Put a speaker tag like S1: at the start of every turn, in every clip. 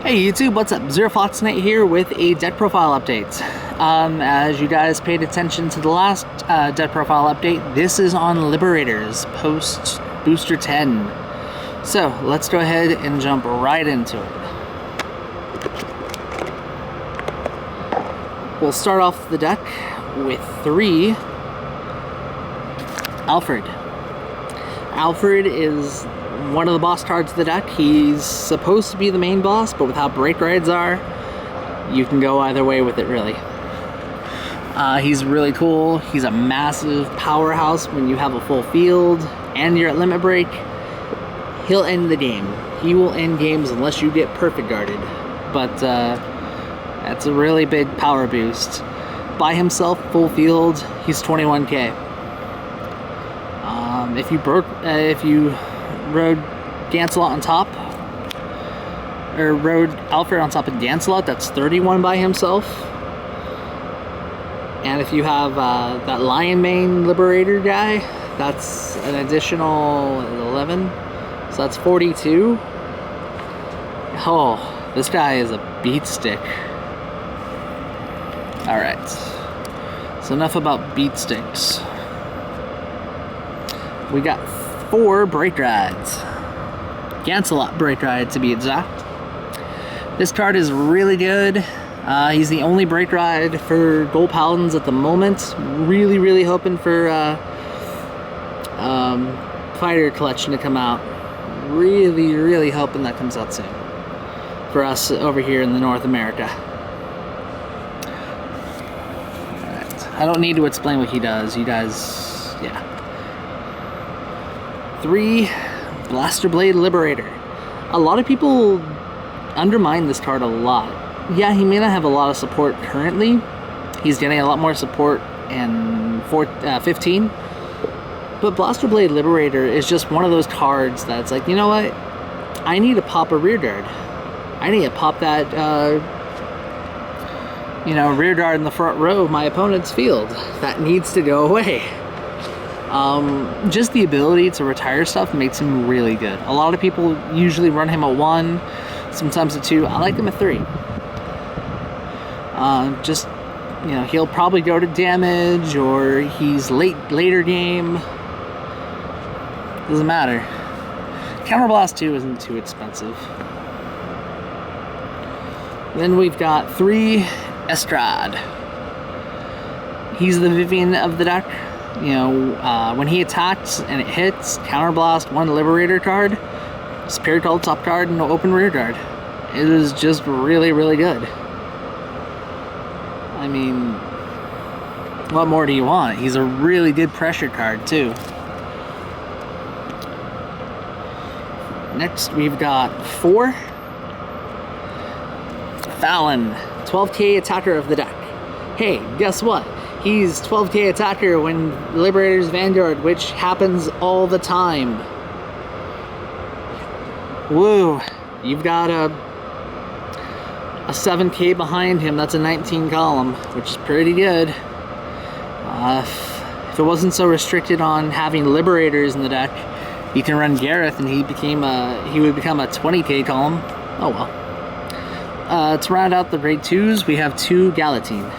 S1: Hey YouTube, what's up? Zero Fox Knight here with a deck profile update. As you guys paid attention to the last deck profile update, this is on Liberators post Booster 10. So let's go ahead and jump right into it. We'll start off the deck with 3 Alfred. Alfred is one of the boss cards of the deck. He's supposed to be the main boss, but with how break rides are, you can go either way with it, really. He's really cool. He's a massive powerhouse when you have a full field and you're at limit break. He'll end the game. He will end games unless you get perfect guarded. But that's a really big power boost. By himself, full field, he's 21k. If you rode Gancelot on top, or rode Alfred on top of Gancelot, that's 31 by himself. And if you have that Lion Mane Liberator guy, that's an additional 11, so that's 42. Oh, this guy is a beat stick. Alright, so enough about beat sticks. We got 4 break rides. Gancelot break ride to be exact. This card is really good. He's the only break ride for Gold Paladins at the moment. Really hoping for Fighter Collection to come out. Really hoping that comes out soon for us over here in the North America. Alright, I don't need to explain what he does. You guys, yeah. 3 Blaster Blade Liberator. A lot of people undermine this card a lot. Yeah, he may not have a lot of support currently. He's getting a lot more support in 15. But Blaster Blade Liberator is just one of those cards that's like, you know what? I need to pop a rear guard. I need to pop that, rear guard in the front row of my opponent's field. That needs to go away. Just the ability to retire stuff makes him really good. A lot of people usually run him at 1, sometimes at 2. I like him at 3. He'll probably go to damage, or he's later game. Doesn't matter. Counterblast 2 isn't too expensive. Then we've got 3 Estrad. He's the Vivian of the deck. When he attacks and it hits, counterblast 1 Liberator card, Spirit Call top card, and open rear guard. It is just really good. I mean, what more do you want? He's a really good pressure card too. Next we've got 4 Fallon, 12k attacker of the deck. Hey, guess what? He's 12k attacker when Liberators Vanguard, which happens all the time. Woo! You've got a 7k behind him. That's a 19 column, which is pretty good. If it wasn't so restricted on having Liberators in the deck, you can run Gareth, and he would become a 20k column. Oh well. To round out the grade 2s, we have 2 Galatine.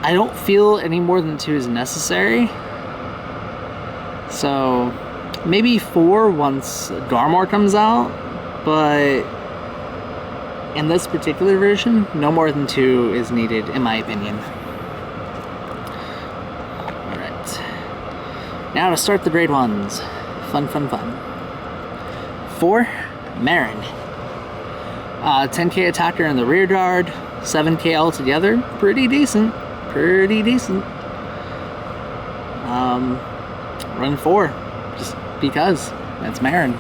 S1: I don't feel any more than 2 is necessary. So maybe 4 once Garmor comes out, but in this particular version, no more than 2 is needed, in my opinion. Alright. Now to start the grade 1s. Fun. 4 Marin. 10k attacker in the rear guard, 7k altogether. Pretty decent. Run 4, just because that's Marin.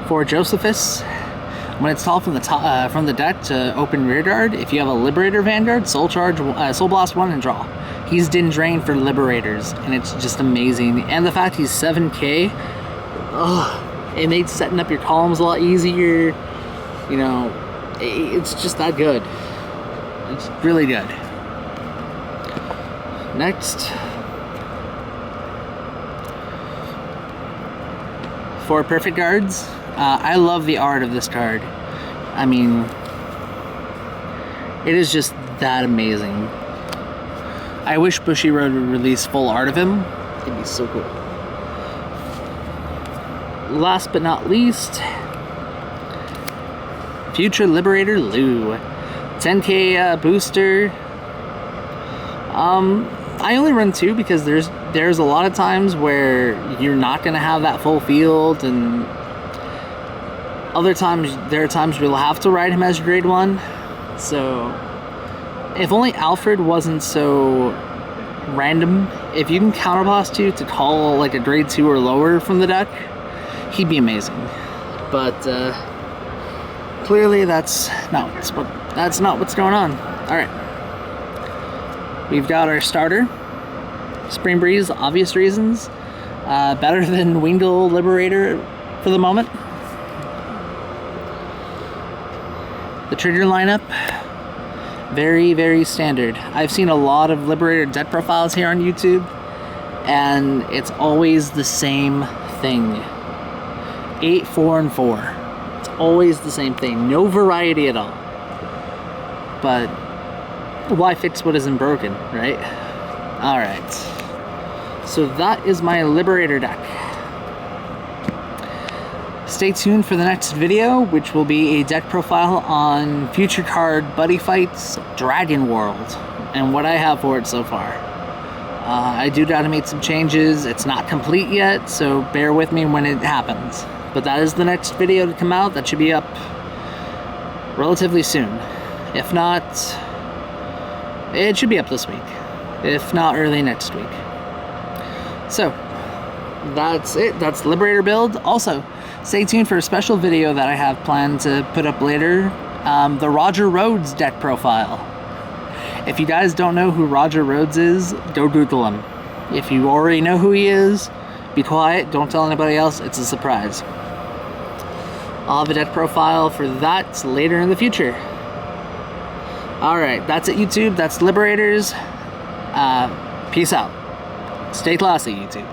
S1: 4 Josephus. When it's tall from the deck to open rear guard, if you have a Liberator Vanguard, Soul Blast 1 and draw. He's Din Drain for Liberators, and it's just amazing. And the fact he's 7k, it makes setting up your columns a lot easier. It's just that good. It's really good. Next, for Perfect Guards. I love the art of this card. I mean, it is just that amazing. I wish Bushiroad would release full art of him. It'd be so cool. Last but not least, Future Liberator Lou. 10k booster. I only run 2 because there's a lot of times where you're not going to have that full field, and other times there are times where you'll have to ride him as grade 1. So if only Alfred wasn't so random, if you can counterboss to call like a grade 2 or lower from the deck, he'd be amazing. But clearly that's not what's going on. All right, we've got our starter, Spring Breeze, obvious reasons. Better than Wingull Liberator for the moment. The trigger lineup, very, very standard. I've seen a lot of Liberator deck profiles here on YouTube, and it's always the same thing. 8, 4, and 4. It's always the same thing. No variety at all. But why fix what isn't broken, right? Alright. So that is my Liberator deck. Stay tuned for the next video, which will be a deck profile on Future Card Buddy Fights Dragon World, and what I have for it so far. I do gotta make some changes. It's not complete yet, so bear with me when it happens. But that is the next video to come out. That should be up relatively soon. If not, it should be up this week. If not, early next week. So, that's it. That's Liberator build. Also, stay tuned for a special video that I have planned to put up later. The Roger Rhodes deck profile. If you guys don't know who Roger Rhodes is, go Google him. If you already know who he is, be quiet. Don't tell anybody else. It's a surprise. I'll have a deck profile for that later in the future. Alright, that's it, YouTube. That's Liberators. Peace out. Stay classy, YouTube.